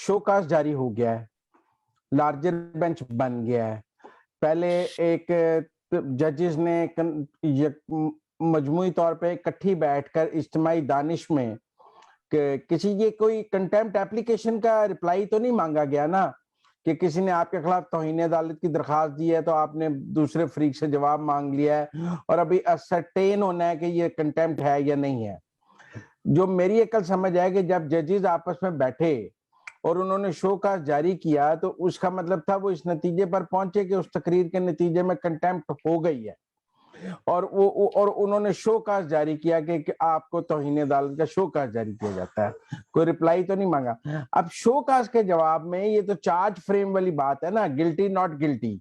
Show cause جاری ہو گیا ہے, لارجر بینچ بن گیا ہے. پہلے ایک ججز نے مجموعی طور پہ اکٹھی بیٹھ کر اجتماعی دانش میں کسی یہ کوئی کنٹیمپٹ ایپلیکیشن کا رپلائی تو نہیں مانگا گیا نا, کہ کسی نے آپ کے خلاف توہین عدالت کی درخواست دی ہے تو آپ نے دوسرے فریق سے جواب مانگ لیا ہے اور ابھی اسرٹین ہونا ہے کہ یہ کنٹیمپٹ ہے یا نہیں ہے. جو میری عقل سمجھ ہے کہ جب ججز آپس میں بیٹھے اور انہوں نے شو کاز جاری کیا تو اس کا مطلب تھا وہ اس نتیجے پر پہنچے کہ اس تقریر کے نتیجے میں کنٹیمپٹ ہو گئی ہے, اور انہوں نے شو کاز جاری کیا کہ آپ کو توہین عدالت کا شو کاز جاری کیا جاتا ہے. کوئی رپلائی تو نہیں مانگا. اب شو کاز کے جواب میں یہ تو چارج فریم والی بات ہے نا, گلٹی ناٹ گلٹی,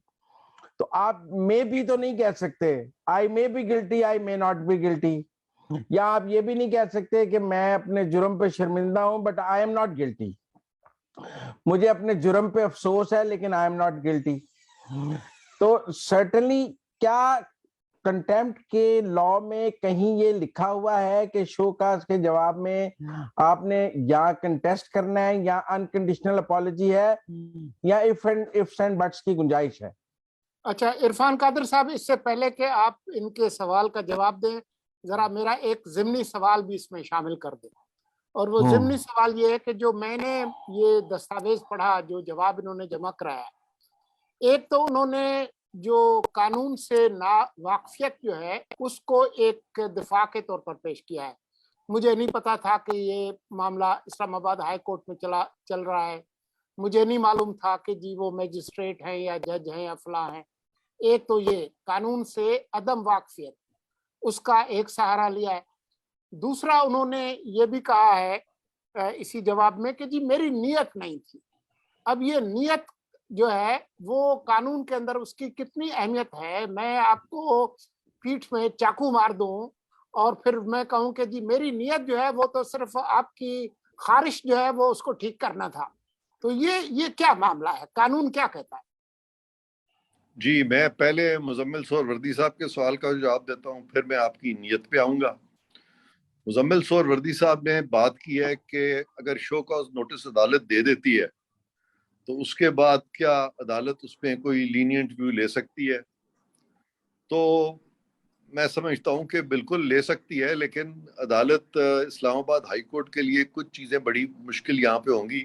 تو آپ میں بھی تو نہیں کہہ سکتے I may be guilty I may not be guilty, یا آپ یہ بھی نہیں کہہ سکتے کہ میں اپنے جرم پہ شرمندہ ہوں but I am not guilty, مجھے اپنے جرم پہ افسوس ہے لیکن آئی ایم ناٹ گلٹی. تو سرٹنلی کیا کنٹیمپٹ کے لا میں کہیں یہ لکھا ہوا ہے کہ شو کاز کے جواب میں آپ نے یا کنٹیسٹ کرنا ہے یا انکنڈیشنل اپالوجی ہے یا اف اینڈ بٹس کی گنجائش ہے؟ اچھا عرفان قادر صاحب, اس سے پہلے کہ آپ ان کے سوال کا جواب دیں, ذرا میرا ایک ضمنی سوال بھی اس میں شامل کر دیں. اور وہ ضمنی سوال یہ ہے کہ جو میں نے یہ دستاویز پڑھا جو جواب انہوں نے جمع کرایا, ایک تو انہوں نے جو قانون سے نا واقفیت جو ہے اس کو ایک دفاع کے طور پر پیش کیا ہے. مجھے نہیں پتا تھا کہ یہ معاملہ اسلام آباد ہائی کورٹ میں چل رہا ہے, مجھے نہیں معلوم تھا کہ جی وہ میجسٹریٹ ہیں یا جج ہیں یا فلاں ہیں. ایک تو یہ قانون سے عدم واقفیت, اس کا ایک سہارا لیا ہے. دوسرا انہوں نے یہ بھی کہا ہے اسی جواب میں کہ جی میری نیت نہیں تھی. اب یہ نیت جو ہے وہ قانون کے اندر اس کی کتنی اہمیت ہے؟ میں آپ کو پیٹھ میں چاقو مار دوں اور پھر میں کہوں کہ جی میری نیت جو ہے وہ تو صرف آپ کی خارش جو ہے وہ اس کو ٹھیک کرنا تھا, تو یہ کیا معاملہ ہے؟ قانون کیا کہتا ہے؟ جی میں پہلے مزمل سہروردی صاحب کے سوال کا جواب دیتا ہوں, پھر میں آپ کی نیت پہ آؤں گا. مزمل سہروردی صاحب نے بات کی ہے کہ اگر شو کاز نوٹس عدالت دے دیتی ہے تو اس کے بعد کیا عدالت اس پہ کوئی لینینٹ ویو لے سکتی ہے؟ تو میں سمجھتا ہوں کہ بالکل لے سکتی ہے, لیکن عدالت اسلام آباد ہائی کورٹ کے لیے کچھ چیزیں بڑی مشکل یہاں پہ ہوں گی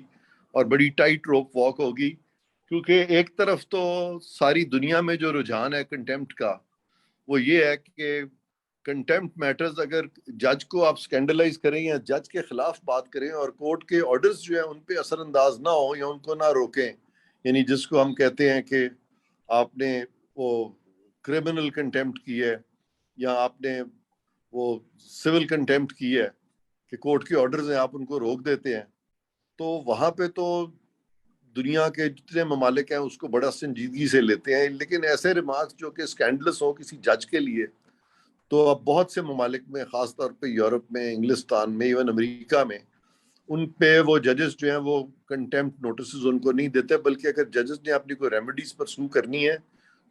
اور بڑی ٹائٹ روپ واک ہوگی, کیونکہ ایک طرف تو ساری دنیا میں جو رجحان ہے کنٹیمپٹ کا وہ یہ ہے کہ کنٹیمپٹ میٹرز اگر جج کو آپ سکینڈلائز کریں یا جج کے خلاف بات کریں اور کورٹ کے آرڈرز جو ہیں ان پہ اثر انداز نہ ہو یا ان کو نہ روکیں, یعنی جس کو ہم کہتے ہیں کہ آپ نے وہ کرمنل کنٹیمپٹ کی ہے یا آپ نے وہ سول کنٹیمپٹ کی ہے کہ کورٹ کے آرڈرز ہیں آپ ان کو روک دیتے ہیں, تو وہاں پہ تو دنیا کے جتنے ممالک ہیں اس کو بڑا سنجیدگی سے لیتے ہیں. لیکن ایسے ریمارکس جو کہ اسکینڈلس ہو کسی جج کے لیے, تو اب بہت سے ممالک میں خاص طور پہ یورپ میں, انگلستان میں, ایون امریکہ میں, ان پہ وہ ججز جو ہیں وہ کنٹیمپٹ نوٹسز ان کو نہیں دیتے, بلکہ اگر ججز نے اپنی کوئی ریمیڈیز پرسو کرنی ہے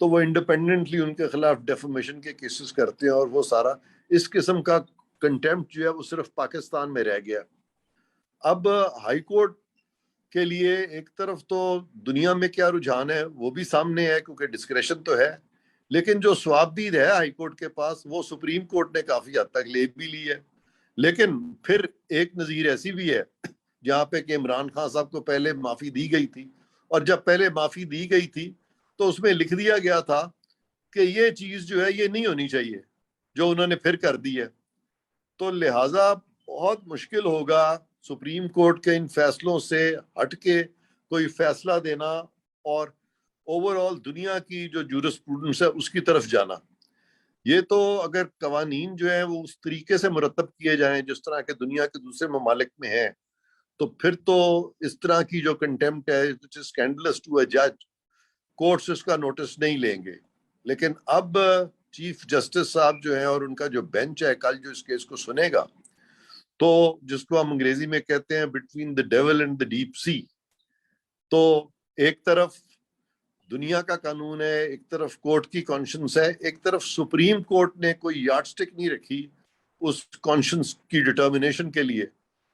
تو وہ انڈیپینڈنٹلی ان کے خلاف ڈیفامیشن کے کیسز کرتے ہیں, اور وہ سارا اس قسم کا کنٹیمپٹ جو ہے وہ صرف پاکستان میں رہ گیا. اب ہائی کورٹ کے لیے ایک طرف تو دنیا میں کیا رجحان ہے وہ بھی سامنے ہے کیونکہ ڈسکریشن تو ہے, لیکن جو ثوابدید ہے ہائی کورٹ کے پاس وہ سپریم کورٹ نے کافی حد تک لے بھی لی ہے. لیکن پھر ایک نظیر ایسی بھی ہے جہاں پہ کہ عمران خان صاحب کو پہلے معافی دی گئی تھی, اور جب پہلے معافی دی گئی تھی تو اس میں لکھ دیا گیا تھا کہ یہ چیز جو ہے یہ نہیں ہونی چاہیے جو انہوں نے پھر کر دی ہے. تو لہٰذا بہت مشکل ہوگا سپریم کورٹ کے ان فیصلوں سے ہٹ کے کوئی فیصلہ دینا اور اوور آل دنیا کی جو جورسپروڈنس ہے اس کی طرف جانا. یہ تو اگر قوانین جو ہیں وہ اس طریقے سے مرتب کیے جائیں جس طرح کے دنیا کے دوسرے ممالک میں ہیں, تو پھر تو اس طرح کی جو کنٹیمپٹ ہے اسکینڈلس ٹو اے جج, کورٹس اس کا نوٹس نہیں لیں گے. لیکن اب چیف جسٹس صاحب جو ہیں اور ان کا جو بینچ ہے کل جو اس کیس کو سنے گا, تو جس کو ہم انگریزی میں کہتے ہیں between the dual and the deep sea, تو ایک طرف دنیا کا قانون ہے, ایک طرف کورٹ کی کانشنس ہے, ایک طرف سپریم کورٹ نے کوئی یارڈ سٹک نہیں رکھی اس کانشنس کی ڈٹرمنیشن کے لیے,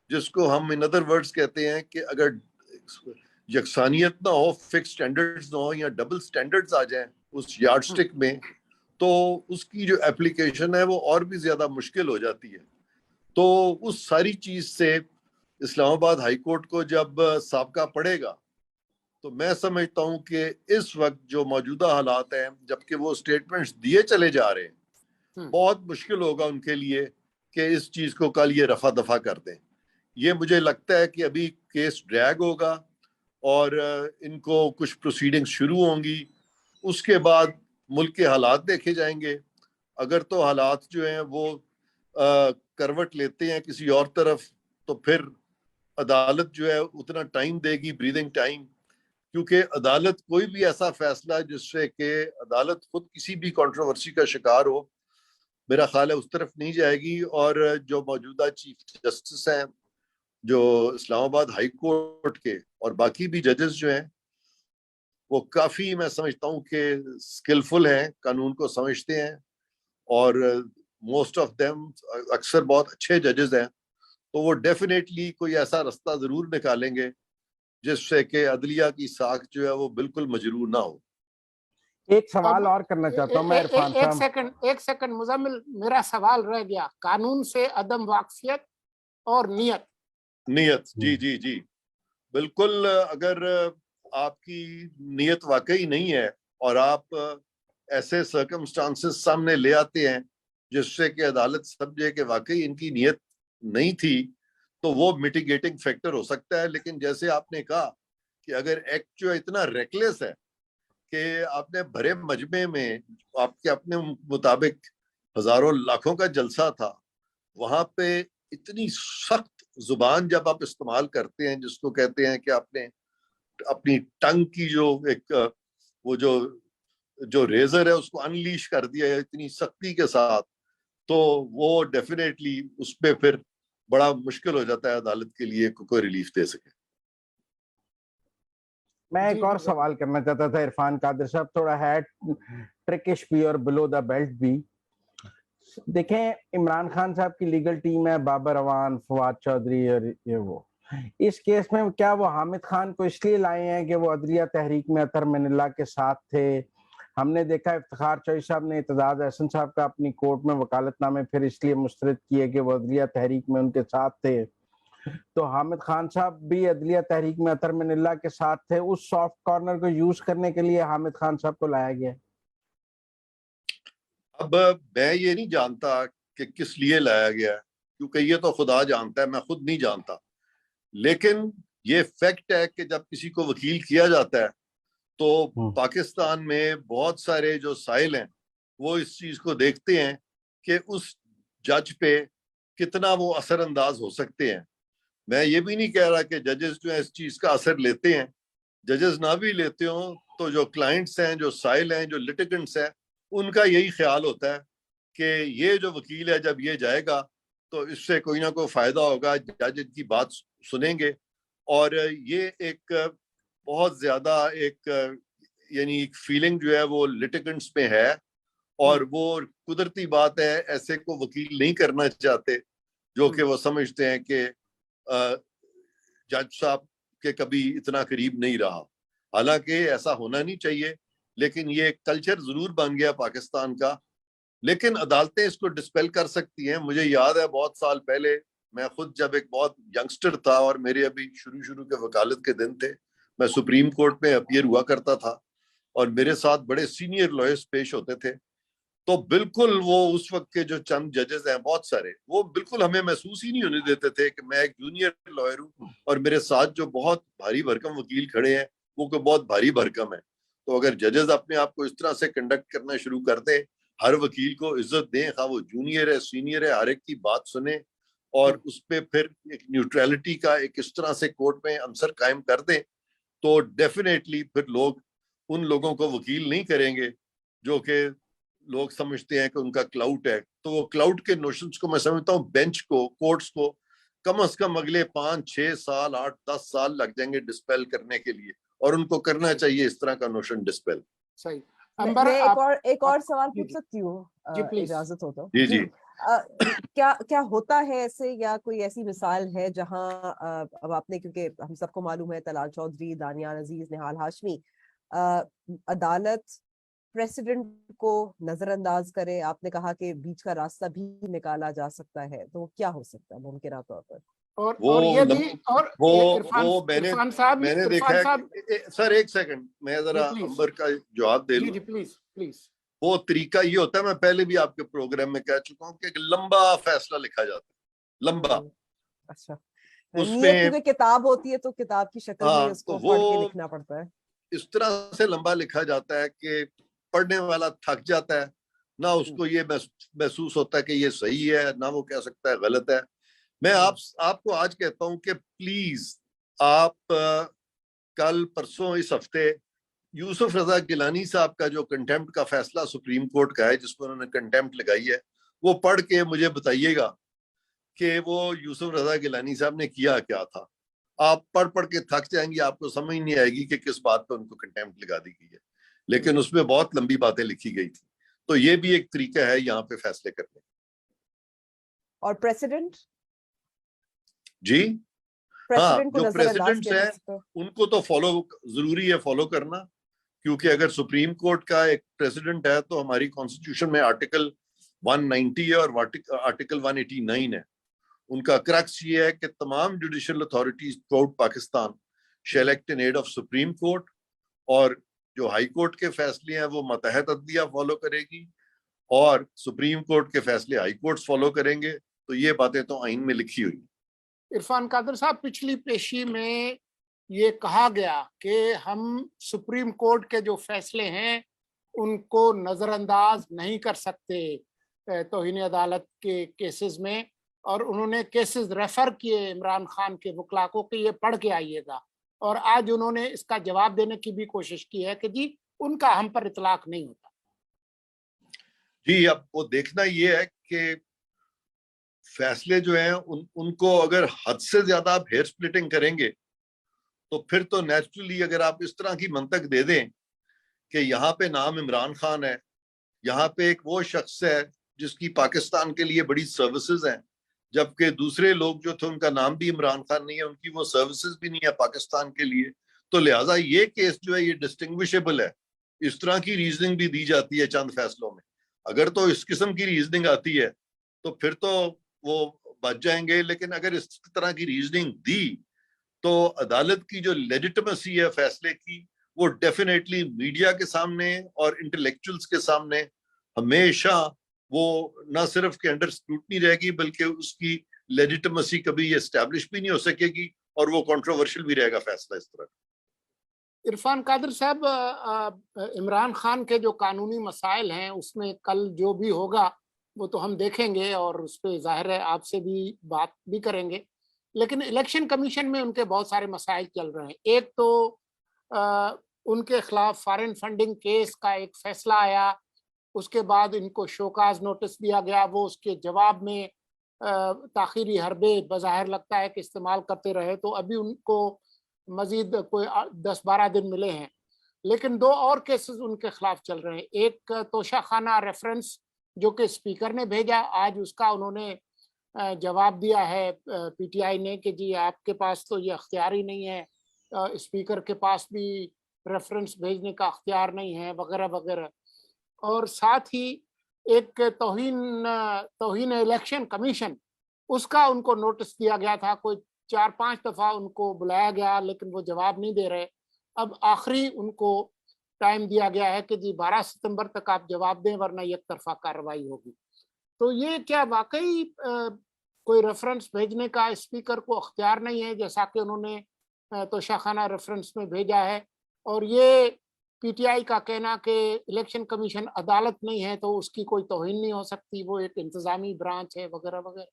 جس کو ہم ان ادر ورڈز کہتے ہیں کہ اگر یکسانیت نہ ہو, فکس سٹینڈرڈز نہ ہو, یا ڈبل سٹینڈرڈز آ جائیں اس یارڈ سٹک میں, تو اس کی جو اپلیکیشن ہے وہ اور بھی زیادہ مشکل ہو جاتی ہے. تو اس ساری چیز سے اسلام آباد ہائی کورٹ کو جب سابقہ پڑے گا, تو میں سمجھتا ہوں کہ اس وقت جو موجودہ حالات ہیں, جبکہ وہ سٹیٹمنٹس دیے چلے جا رہے ہیں, بہت مشکل ہوگا ان کے لیے کہ اس چیز کو کل یہ رفع دفع کر دیں. یہ مجھے لگتا ہے کہ ابھی کیس ڈریگ ہوگا اور ان کو کچھ پروسیڈنگز شروع ہوں گی, اس کے بعد ملک کے حالات دیکھے جائیں گے. اگر تو حالات جو ہیں وہ کروٹ لیتے ہیں کسی اور طرف, تو پھر عدالت جو ہے اتنا ٹائم دے گی, بریدنگ ٹائم, کیونکہ عدالت کوئی بھی ایسا فیصلہ جس سے کہ عدالت خود کسی بھی کنٹروورسی کا شکار ہو, میرا خیال ہے اس طرف نہیں جائے گی. اور جو موجودہ چیف جسٹس ہیں جو اسلام آباد ہائی کورٹ کے, اور باقی بھی ججز جو ہیں, وہ کافی میں سمجھتا ہوں کہ اسکلفل ہیں, قانون کو سمجھتے ہیں, اور موسٹ آف دیم اکثر بہت اچھے ججز ہیں. تو وہ ڈیفینیٹلی کوئی ایسا رستہ ضرور نکالیں گے جس سے کہ عدلیہ کی ساکھ جو ہے وہ بالکل مجروح نہ ہو. ایک سوال اور کرنا چاہتا ہوں میں عرفان صاحب. ایک سیکنڈ مزمل, میرا سوال رہ گیا, قانون سے عدم واقفیت اور نیت. جی بالکل. اگر آپ کی نیت واقعی نہیں ہے اور آپ ایسے سرکمسٹانسز سامنے لے آتے ہیں جس سے کہ عدالت سمجھے کہ واقعی ان کی نیت نہیں تھی, تو وہ میٹیگیٹنگ فیکٹر ہو سکتا ہے. لیکن جیسے آپ نے کہا کہ اگر ایکٹ جو اتنا ریکلیس ہے کہ آپ نے بھرے مجمع میں, آپ کے اپنے مطابق ہزاروں لاکھوں کا جلسہ تھا, وہاں پہ اتنی سخت زبان جب آپ استعمال کرتے ہیں, جس کو کہتے ہیں کہ آپ نے اپنی ٹنگ کی جو ایک وہ جو ریزر ہے اس کو انلیش کر دیا ہے اتنی سختی کے ساتھ, تو وہ ڈیفینیٹلی اس پہ پھر بڑا مشکل ہو جاتا ہے عدالت کے لیے کوئی ریلیف دے سکے. میں ایک اور سوال کرنا چاہتا تھا عرفان قادر صاحب, تھوڑا ہے ٹرکش بھی اور بلو دا بیلٹ بھی. دیکھیں عمران خان صاحب کی لیگل ٹیم ہے, بابر اعوان, فواد چودھری اور یہ وہ. اس کیس میں کیا وہ حامد خان کو اس لیے لائے ہیں کہ وہ عدلیہ تحریک میں اطہر من اللہ کے ساتھ تھے؟ ہم نے دیکھا افتخار چوہدری صاحب نے اعتزاز احسن صاحب کا اپنی کورٹ میں وکالت نامے پھر اس لیے مسترد کیے کہ وہ عدلیہ تحریک میں ان کے ساتھ تھے. تو حامد خان صاحب بھی عدلیہ تحریک میں اطہر من اللہ کے ساتھ تھے, اس سافٹ کارنر کو یوز کرنے کے لیے حامد خان صاحب کو لایا گیا. اب میں یہ نہیں جانتا کہ کس لیے لایا گیا, کیونکہ یہ تو خدا جانتا ہے, میں خود نہیں جانتا. لیکن یہ فیکٹ ہے کہ جب کسی کو وکیل کیا جاتا ہے تو پاکستان میں بہت سارے جو سائل ہیں وہ اس چیز کو دیکھتے ہیں کہ اس جج پہ کتنا وہ اثر انداز ہو سکتے ہیں. میں یہ بھی نہیں کہہ رہا کہ ججز جو ہیں اس چیز کا اثر لیتے ہیں, ججز نہ بھی لیتے ہوں تو جو کلائنٹس ہیں, جو سائل ہیں, جو لٹیگنٹس ہیں, ان کا یہی خیال ہوتا ہے کہ یہ جو وکیل ہے جب یہ جائے گا تو اس سے کوئی نہ کوئی فائدہ ہوگا, جج ان کی بات سنیں گے. اور یہ ایک بہت زیادہ ایک یعنی ایک فیلنگ جو ہے وہ لٹیگنٹس میں ہے, اور وہ قدرتی بات ہے, ایسے کو وکیل نہیں کرنا چاہتے جو کہ وہ سمجھتے ہیں کہ جج صاحب کے کبھی اتنا قریب نہیں رہا. حالانکہ ایسا ہونا نہیں چاہیے, لیکن یہ کلچر ضرور بن گیا پاکستان کا. لیکن عدالتیں اس کو ڈسپیل کر سکتی ہیں. مجھے یاد ہے بہت سال پہلے میں خود جب ایک بہت ینگسٹر تھا اور میرے ابھی شروع کے وکالت کے دن تھے, میں سپریم کورٹ میں اپیئر ہوا کرتا تھا اور میرے ساتھ بڑے سینئر لائرز پیش ہوتے تھے. تو بالکل وہ اس وقت کے جو چند ججز ہیں بہت سارے, وہ بالکل ہمیں محسوس ہی نہیں ہونے دیتے تھے کہ میں ایک جونیئر لائر ہوں اور میرے ساتھ جو بہت بھاری بھرکم وکیل کھڑے ہیں وہ کوئی بہت بھاری بھرکم ہے. تو اگر ججز اپنے آپ کو اس طرح سے کنڈکٹ کرنا شروع کر دیں, ہر وکیل کو عزت دیں, خواہ وہ جونیئر ہے سینئر ہے, ہر ایک کی بات سنیں, اور اس پہ پھر ایک نیوٹرلٹی کا ایک اس طرح سے کورٹ میں عنصر قائم کر دیں, تو ڈیفینیٹلی پھر لوگ ان لوگوں کو وکیل نہیں کریں گے جو کہ لوگ سمجھتے ہیں کہ ان کا کلاؤٹ ہے. تو وہ کلاؤٹ کے نوشنز کو میں سمجھتا ہوں بینچ کو, کورٹس کو کم از کم اگلے 5-6 سال 8-10 سال لگ جائیں گے ڈسپیل کرنے کے لیے, اور ان کو کرنا چاہیے اس طرح کا نوشن ڈسپیل. صحیح. میں ایک اور سوال پوچھ سکتی ہوں اجازت ہو تو؟ جی کیا ہوتا ہے ایسے، یا کوئی ایسی مثال ہے جہاں اب آپ نے، کیونکہ ہم سب کو معلوم ہے طلال چودھری، دانیال عزیز، نہال ہاشمی، عدالت پریسیڈنٹ کو نظر انداز کرے، آپ نے کہا کہ بیچ کا راستہ بھی نکالا جا سکتا ہے، تو کیا ہو سکتا ہے ممکنہ طور پر؟ اور یہ بھی، اور عرفان صاحب، میں نے دیکھا ہے سر، ایک سیکنڈ میں ذرا امبر کا جواب دے لوں. جی پلیز پلیز. وہ طریقہ یہ ہوتا ہے، میں پہلے بھی آپ کے پروگرام میں کہہ چکا ہوں کہ ایک لمبا فیصلہ لکھا جاتا ہے، لمبا. اچھا، اس نیت میں کیونکہ کتاب ہوتی ہے تو کتاب کی شکل میں اس کو پڑھ کے لکھنا پڑتا ہے. اس طرح سے لمبا لکھا جاتا ہے کہ پڑھنے والا تھک جاتا ہے، نہ اس کو یہ محسوس ہوتا ہے کہ یہ صحیح ہے، نہ وہ کہہ سکتا ہے غلط ہے. میں آپ کو آج کہتا ہوں کہ پلیز آپ کل پرسوں اس ہفتے یوسف رضا گیلانی صاحب کا جو کنٹیمپٹ کا فیصلہ سپریم کورٹ کا ہے، جس پر انہوں نے کنٹیمپٹ لگائی ہے، وہ پڑھ کے مجھے بتائیے گا کہ وہ یوسف رضا گیلانی صاحب نے کیا کیا تھا. آپ پڑھ کے تھک جائیں گی، آپ کو سمجھ نہیں آئے گی کہ کس بات پہ ان کو کنٹیمپٹ لگا دی گئی ہے، لیکن اس میں بہت لمبی باتیں لکھی گئی تھی. تو یہ بھی ایک طریقہ ہے یہاں پہ فیصلے کرنے. اور پریسیڈنٹ جی ہاں، کو جو نظر انداز پریسیڈنٹس ہیں ان کو تو فالو ضروری ہے، فالو کرنا، کیونکہ اگر سپریم کورٹ کا ایک پریسیڈنٹ ہے تو ہماری کانسٹیٹیوشن میں آرٹیکل 190 ہے اور آرٹیکل 189 ہے. ان کا کرکس یہ ہے کہ تمام judicial authorities through Pakistan shall act in aid of supreme court, اور جو ہائی کورٹ کے فیصلے ہیں وہ ماتحت عدلیہ فالو کرے گی، اور سپریم کورٹ کے فیصلے ہائی کورٹس فالو کریں گے. تو یہ باتیں تو آئین میں لکھی ہوئی. عرفان قادر صاحب، پچھلی پیشی میں یہ کہا گیا کہ ہم سپریم کورٹ کے جو فیصلے ہیں ان کو نظر انداز نہیں کر سکتے توہین عدالت کے کیسز میں، اور انہوں نے کیسز ریفر کیے عمران خان کے وکلا کو کہ یہ پڑھ کے آئیے گا، اور آج انہوں نے اس کا جواب دینے کی بھی کوشش کی ہے کہ جی ان کا ہم پر اطلاق نہیں ہوتا. جی اب وہ دیکھنا یہ ہے کہ فیصلے جو ہیں ان کو اگر حد سے زیادہ آپ ہیئر سپلٹنگ کریں گے تو پھر تو نیچرلی اگر آپ اس طرح کی منطق دے دیں کہ یہاں پہ نام عمران خان ہے، یہاں پہ ایک وہ شخص ہے جس کی پاکستان کے لیے بڑی سروسز ہیں، جبکہ دوسرے لوگ جو تھے ان کا نام بھی عمران خان نہیں ہے، ان کی وہ سروسز بھی نہیں ہے پاکستان کے لیے، تو لہٰذا یہ کیس جو ہے یہ ڈسٹنگوشیبل ہے. اس طرح کی ریزننگ بھی دی جاتی ہے چند فیصلوں میں. اگر تو اس قسم کی ریزننگ آتی ہے تو پھر تو وہ بچ جائیں گے، لیکن اگر اس طرح کی ریزننگ دی تو عدالت کی جو لیجٹمیسی ہے فیصلے کی وہ ڈیفینیٹلی میڈیا کے سامنے اور انٹلیکچوئلز کے سامنے ہمیشہ وہ نہ صرف کہ انڈر اسکروٹنی رہے گی، بلکہ اس کی لیجٹمیسی کبھی یہ اسٹیبلش بھی نہیں ہو سکے گی، اور وہ کنٹروورشل بھی رہے گا فیصلہ اس طرح. عرفان قادر صاحب، عمران خان کے جو قانونی مسائل ہیں اس میں کل جو بھی ہوگا وہ تو ہم دیکھیں گے، اور اس پہ ظاہر ہے آپ سے بھی بات بھی کریں گے، لیکن الیکشن کمیشن میں ان کے بہت سارے مسائل چل رہے ہیں. ایک تو ان کے خلاف فارن فنڈنگ کیس کا ایک فیصلہ آیا، اس کے بعد ان کو شوکاز نوٹس دیا گیا، وہ اس کے جواب میں تاخیری حربے بظاہر لگتا ہے کہ استعمال کرتے رہے، تو ابھی ان کو مزید کوئی 10-12 دن ملے ہیں. لیکن دو اور کیسز ان کے خلاف چل رہے ہیں. ایک توشہ خانہ ریفرنس جو کہ اسپیکر نے بھیجا، آج اس کا انہوں نے جواب دیا ہے پی ٹی آئی نے کہ جی آپ کے پاس تو یہ اختیار ہی نہیں ہے، اسپیکر کے پاس بھی ریفرنس بھیجنے کا اختیار نہیں ہے، وغیرہ وغیرہ. اور ساتھ ہی ایک توہین الیکشن کمیشن، اس کا ان کو نوٹس دیا گیا تھا، کوئی 4-5 دفعہ ان کو بلایا گیا لیکن وہ جواب نہیں دے رہے. اب آخری ان کو ٹائم دیا گیا ہے کہ جی 12 ستمبر تک آپ جواب دیں ورنہ یک طرفہ کارروائی ہوگی. تو یہ کیا واقعی کوئی ریفرنس بھیجنے کا اسپیکر کو اختیار نہیں ہے جیسا کہ انہوں نے توشہ خانہ ریفرنس میں بھیجا ہے؟ اور یہ پی ٹی آئی کا کہنا کہ الیکشن کمیشن عدالت نہیں ہے تو اس کی کوئی توہین نہیں ہو سکتی، وہ ایک انتظامی برانچ ہے، وغیرہ وغیرہ.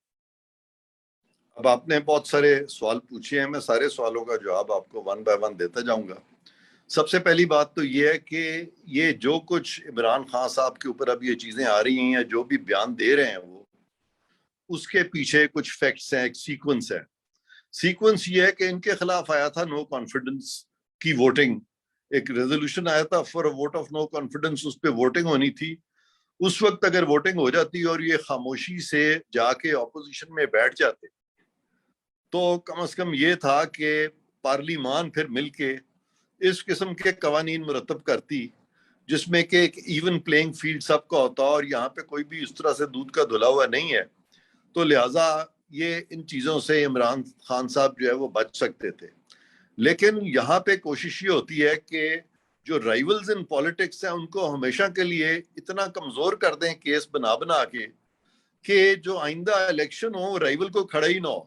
اب آپ نے بہت سارے سوال پوچھے ہیں، میں سارے سوالوں کا جواب آپ کو 1 by 1 دیتا جاؤں گا. سب سے پہلی بات تو یہ ہے کہ یہ جو کچھ عمران خان صاحب کے اوپر اب یہ چیزیں آ رہی ہیں یا جو بھی بیان دے رہے ہیں وہ اس کے پیچھے کچھ فیکٹس ہیں، ایک سیکوینس ہے. سیکوینس یہ ہے کہ ان کے خلاف آیا تھا نو کانفیڈنس کی ووٹنگ، ایک ریزولوشن آیا تھا for vote of no confidence, اس پہ ووٹنگ ہونی تھی. اس وقت اگر ووٹنگ ہو جاتی اور یہ خاموشی سے جا کے اپوزیشن میں بیٹھ جاتے تو کم از کم یہ تھا کہ پارلیمان پھر مل کے اس قسم کے قوانین مرتب کرتی جس میں کہ ایک ایون پلینگ فیلڈ سب کا ہوتا، اور یہاں پہ کوئی بھی اس طرح سے دودھ کا دھلا ہوا نہیں ہے، تو لہٰذا یہ ان چیزوں سے عمران خان صاحب جو ہے وہ بچ سکتے تھے۔ لیکن یہاں پہ کوشش یہ ہوتی ہے کہ جو رائیولز ان پالیٹکس ہیں ان کو ہمیشہ کے لیے اتنا کمزور کر دیں کیس بنا بنا کے کہ جو آئندہ الیکشن ہو رائیول کو کھڑا ہی نہ ہو۔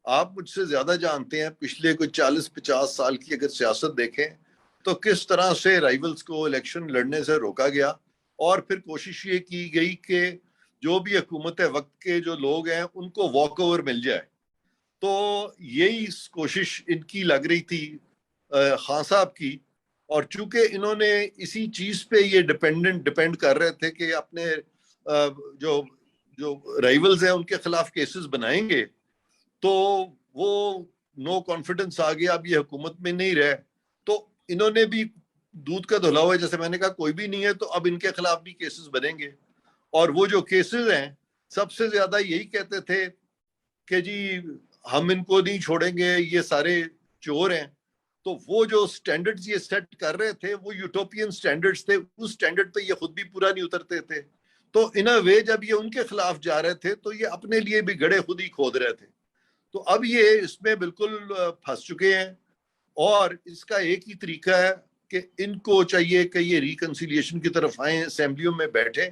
آپ مجھ سے زیادہ جانتے ہیں پچھلے کوئی 40-50 سال کی اگر سیاست دیکھیں تو کس طرح سے رائیولز کو الیکشن لڑنے سے روکا گیا، اور پھر کوشش یہ کی گئی کہ جو بھی حکومت وقت کے جو لوگ ہیں ان کو واک اوور مل جائے۔ تو یہی کوشش ان کی لگ رہی تھی خان صاحب کی، اور چونکہ انہوں نے اسی چیز پہ یہ ڈپینڈ کر رہے تھے کہ اپنے جو رائیولز ہیں ان کے خلاف کیسز بنائیں گے، تو وہ نو کانفیڈنس آ گیا، اب یہ حکومت میں نہیں رہے، تو انہوں نے بھی دودھ کا دھلا ہوا ہے، جیسے میں نے کہا کوئی بھی نہیں ہے تو اب ان کے خلاف بھی کیسز بنیں گے، اور وہ جو کیسز ہیں سب سے زیادہ یہی کہتے تھے کہ جی ہم ان کو نہیں چھوڑیں گے، یہ سارے چور ہیں۔ تو وہ جو سٹینڈرڈز یہ سیٹ کر رہے تھے وہ یوٹوپین سٹینڈرڈز تھے، اس سٹینڈرڈ پہ یہ خود بھی پورا نہیں اترتے تھے، تو ان اے وے جب یہ ان کے خلاف جا رہے تھے تو یہ اپنے لیے بھی گڑھے خود ہی کھود رہے تھے۔ تو اب یہ اس میں بالکل پھنس چکے ہیں، اور اس کا ایک ہی طریقہ ہے کہ ان کو چاہیے کہ یہ ریکنسیلیشن کی طرف آئیں، اسمبلیوں میں بیٹھیں،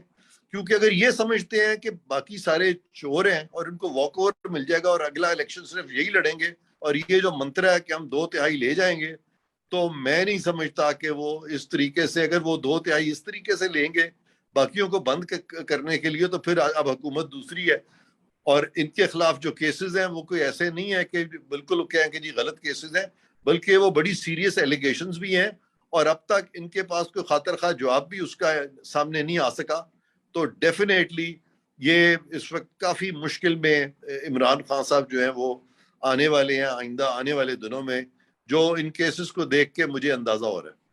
کیونکہ اگر یہ سمجھتے ہیں کہ باقی سارے چور ہیں اور ان کو واک اوور مل جائے گا اور اگلا الیکشن صرف یہی لڑیں گے، اور یہ جو منتر ہے کہ ہم 2/3 لے جائیں گے، تو میں نہیں سمجھتا کہ وہ اس طریقے سے، اگر وہ 2/3 اس طریقے سے لیں گے باقیوں کو بند کرنے کے لیے، تو پھر اب حکومت دوسری ہے، اور ان کے خلاف جو کیسز ہیں وہ کوئی ایسے نہیں ہے کہ بالکل کہیں کہ جی غلط کیسز ہیں، بلکہ وہ بڑی سیریس ایلیگیشنز بھی ہیں، اور اب تک ان کے پاس کوئی خاطر خواہ جواب بھی اس کا سامنے نہیں آ سکا۔ تو ڈیفینیٹلی یہ اس وقت کافی مشکل میں عمران خان صاحب جو ہیں وہ آنے والے ہیں، آئندہ آنے والے دنوں میں، جو ان کیسز کو دیکھ کے مجھے اندازہ ہو رہا ہے۔